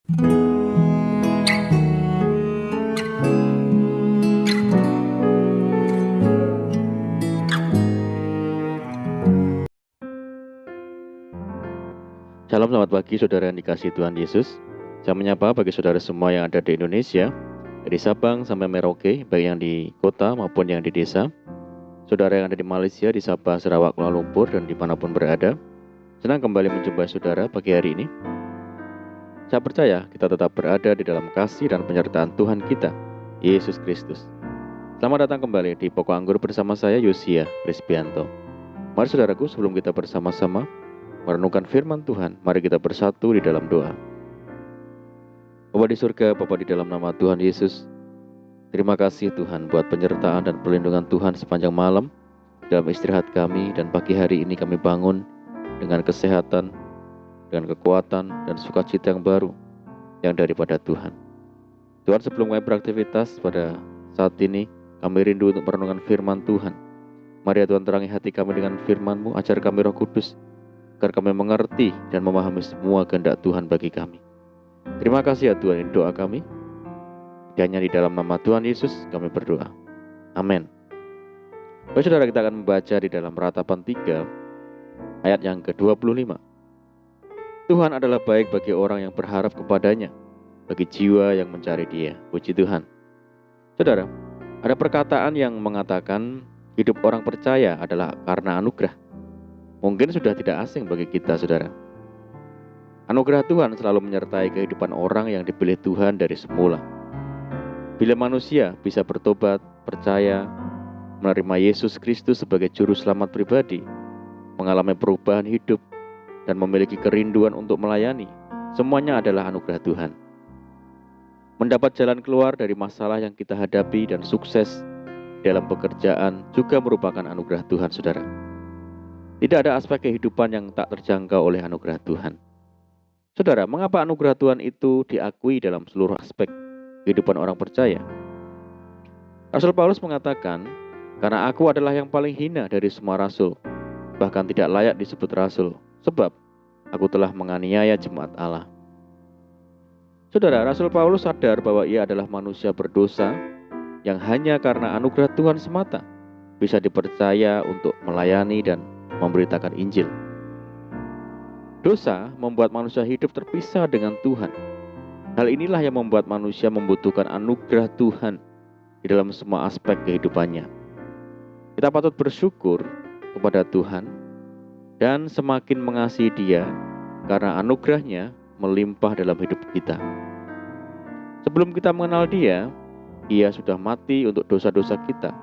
Shalom, selamat pagi saudara yang dikasihi Tuhan Yesus. Saya menyapa bagi saudara semua yang ada di Indonesia, dari Sabang sampai Merauke, baik yang di kota maupun yang di desa. Saudara yang ada di Malaysia, di Sabah, Sarawak, Kuala Lumpur, dan dimanapun berada. Senang kembali menjumpai saudara pagi hari ini. Saya percaya kita tetap berada di dalam kasih dan penyertaan Tuhan kita, Yesus Kristus. Selamat datang kembali di Pokok Anggur bersama saya, Yosia Krisbianto. Mari saudaraku, sebelum kita bersama-sama merenungkan firman Tuhan, mari kita bersatu di dalam doa. Bapa di surga, Bapa di dalam nama Tuhan Yesus, terima kasih Tuhan buat penyertaan dan perlindungan Tuhan sepanjang malam dalam istirahat kami, dan pagi hari ini kami bangun dengan kesehatan, dengan kekuatan dan sukacita yang baru yang daripada Tuhan. Tuhan, sebelum kami beraktivitas pada saat ini, kami rindu untuk merenungkan firman Tuhan. Mari ya Tuhan, terangi hati kami dengan firman-Mu, ajar kami Roh Kudus, agar kami mengerti dan memahami semua kehendak Tuhan bagi kami. Terima kasih ya Tuhan, ini doa kami. Hanya di dalam nama Tuhan Yesus kami berdoa. Amin. Baik saudara, kita akan membaca di dalam Ratapan 3 ayat yang ke-25. Tuhan adalah baik bagi orang yang berharap kepadanya, bagi jiwa yang mencari Dia. Puji Tuhan. Saudara, ada perkataan yang mengatakan hidup orang percaya adalah karena anugerah. Mungkin sudah tidak asing bagi kita, saudara. Anugerah Tuhan selalu menyertai kehidupan orang yang dipilih Tuhan dari semula. Bila manusia bisa bertobat, percaya, menerima Yesus Kristus sebagai juru selamat pribadi, mengalami perubahan hidup, dan memiliki kerinduan untuk melayani, semuanya adalah anugerah Tuhan. Mendapat jalan keluar dari masalah yang kita hadapi dan sukses dalam pekerjaan juga merupakan anugerah Tuhan, saudara. Tidak ada aspek kehidupan yang tak terjangkau oleh anugerah Tuhan. Saudara, mengapa anugerah Tuhan itu diakui dalam seluruh aspek kehidupan orang percaya? Rasul Paulus mengatakan, karena aku adalah yang paling hina dari semua rasul, bahkan tidak layak disebut rasul, sebab aku telah menganiaya jemaat Allah. Saudara, Rasul Paulus sadar bahwa ia adalah manusia berdosa yang hanya karena anugerah Tuhan semata bisa dipercaya untuk melayani dan memberitakan Injil. Dosa membuat manusia hidup terpisah dengan Tuhan. Hal inilah yang membuat manusia membutuhkan anugerah Tuhan di dalam semua aspek kehidupannya. Kita patut bersyukur kepada Tuhan dan semakin mengasihi Dia karena anugerahnya melimpah dalam hidup kita. Sebelum kita mengenal Dia, Ia sudah mati untuk dosa-dosa kita,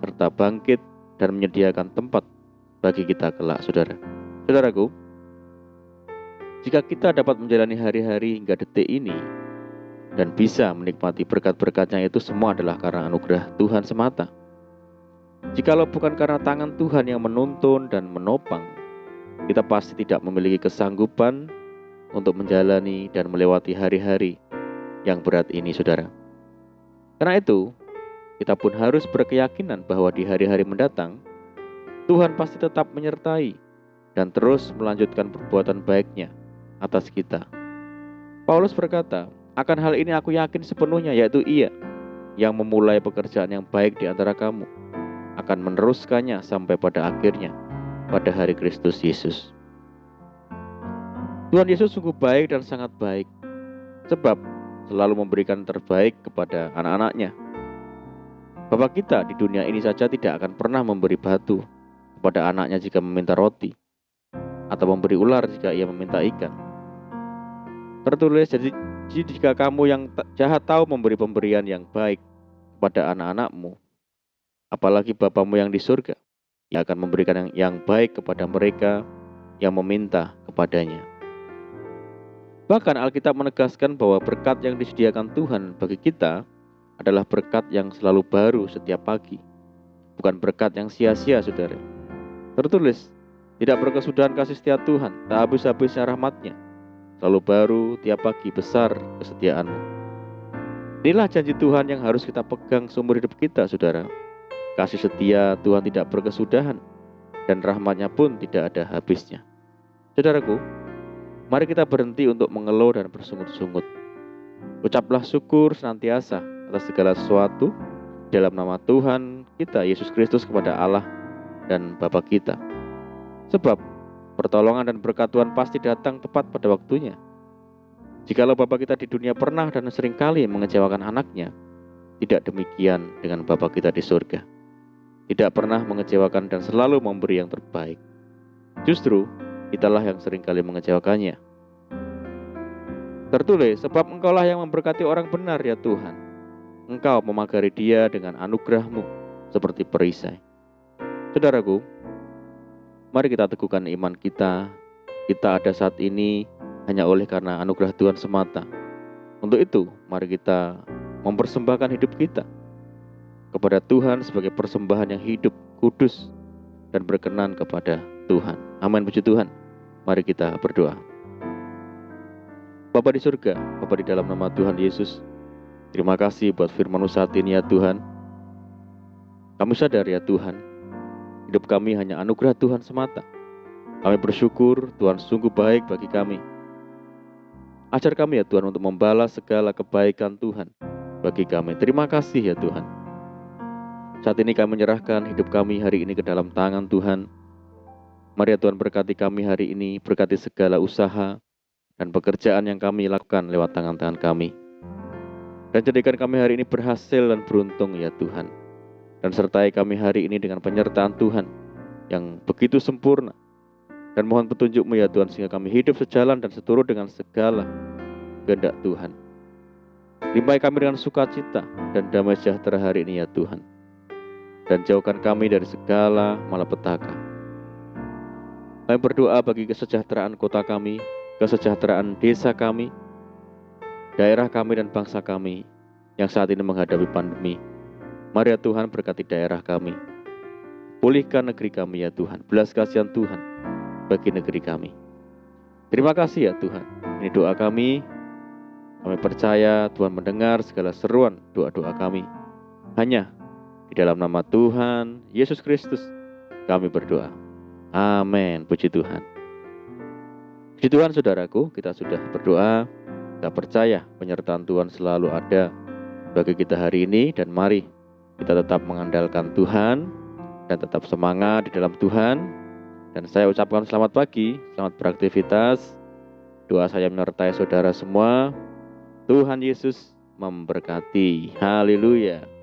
serta bangkit dan menyediakan tempat bagi kita kelak, saudara. Saudaraku, jika kita dapat menjalani hari-hari hingga detik ini dan bisa menikmati berkat-berkatnya, itu semua adalah karena anugerah Tuhan semata. Jikalau bukan karena tangan Tuhan yang menuntun dan menopang, kita pasti tidak memiliki kesanggupan untuk menjalani dan melewati hari-hari yang berat ini, saudara. Karena itu, kita pun harus berkeyakinan bahwa di hari-hari mendatang, Tuhan pasti tetap menyertai dan terus melanjutkan perbuatan baik-Nya atas kita. Paulus berkata, akan hal ini aku yakin sepenuhnya, yaitu Ia yang memulai pekerjaan yang baik di antara kamu akan meneruskannya sampai pada akhirnya, pada hari Kristus Yesus. Tuhan Yesus sungguh baik dan sangat baik, sebab selalu memberikan terbaik kepada anak-anak-Nya. Bapa kita di dunia ini saja tidak akan pernah memberi batu kepada anaknya jika meminta roti, atau memberi ular jika ia meminta ikan. Tertulis, jadi jika kamu yang jahat tahu memberi pemberian yang baik kepada anak-anakmu, apalagi Bapamu yang di surga, Ia akan memberikan yang baik kepada mereka yang meminta kepadanya. Bahkan Alkitab menegaskan bahwa berkat yang disediakan Tuhan bagi kita adalah berkat yang selalu baru setiap pagi, bukan berkat yang sia-sia, saudara. Tertulis, tidak berkesudahan kasih setia Tuhan, tak habis-habisnya rahmat-Nya, selalu baru tiap pagi, besar kesetiaan-Mu. Inilah janji Tuhan yang harus kita pegang seumur hidup kita, saudara. Kasih setia Tuhan tidak berkesudahan, dan rahmat-Nya pun tidak ada habisnya. Saudaraku, mari kita berhenti untuk mengeluh dan bersungut-sungut. Ucaplah syukur senantiasa atas segala sesuatu dalam nama Tuhan kita Yesus Kristus kepada Allah dan Bapa kita. Sebab pertolongan dan berkat Tuhan pasti datang tepat pada waktunya. Jikalau Bapa kita di dunia pernah dan seringkali mengecewakan anaknya, tidak demikian dengan Bapa kita di surga. Tidak pernah mengecewakan dan selalu memberi yang terbaik. Justru, italah yang seringkali mengecewakannya. Tertulis, sebab Engkaulah yang memberkati orang benar ya Tuhan. Engkau memagari dia dengan anugerah-Mu seperti perisai. Saudaraku, mari kita teguhkan iman kita. Kita ada saat ini hanya oleh karena anugerah Tuhan semata. Untuk itu, mari kita mempersembahkan hidup kita kepada Tuhan sebagai persembahan yang hidup, kudus, dan berkenan kepada Tuhan. Amin, puji Tuhan. Mari kita berdoa. Bapa di surga, Bapa di dalam nama Tuhan Yesus, terima kasih buat firman-Mu saat ini ya Tuhan. Kami sadar ya Tuhan, hidup kami hanya anugerah Tuhan semata. Kami bersyukur Tuhan sungguh baik bagi kami. Ajar kami ya Tuhan untuk membalas segala kebaikan Tuhan bagi kami. Terima kasih ya Tuhan. Saat ini kami menyerahkan hidup kami hari ini ke dalam tangan Tuhan. Mari ya Tuhan berkati kami hari ini, berkati segala usaha dan pekerjaan yang kami lakukan lewat tangan-tangan kami. Dan jadikan kami hari ini berhasil dan beruntung ya Tuhan. Dan sertai kami hari ini dengan penyertaan Tuhan yang begitu sempurna. Dan mohon petunjuk-Mu ya Tuhan sehingga kami hidup sejalan dan seturut dengan segala kehendak Tuhan. Limpahi kami dengan sukacita dan damai sejahtera hari ini ya Tuhan. Dan jauhkan kami dari segala malapetaka. Kami berdoa bagi kesejahteraan kota kami, kesejahteraan desa kami, daerah kami dan bangsa kami yang saat ini menghadapi pandemi. Mari ya Tuhan berkati daerah kami. Pulihkan negeri kami ya Tuhan. Belas kasihan Tuhan bagi negeri kami. Terima kasih ya Tuhan. Ini doa kami. Kami percaya Tuhan mendengar segala seruan doa-doa kami. Hanya di dalam nama Tuhan Yesus Kristus kami berdoa. Amin. Puji Tuhan. Puji Tuhan saudaraku, kita sudah berdoa. Kita percaya penyertaan Tuhan selalu ada bagi kita hari ini. Dan mari kita tetap mengandalkan Tuhan dan tetap semangat di dalam Tuhan. Dan saya ucapkan selamat pagi, selamat beraktivitas. Doa saya menyertai saudara semua. Tuhan Yesus memberkati. Haleluya.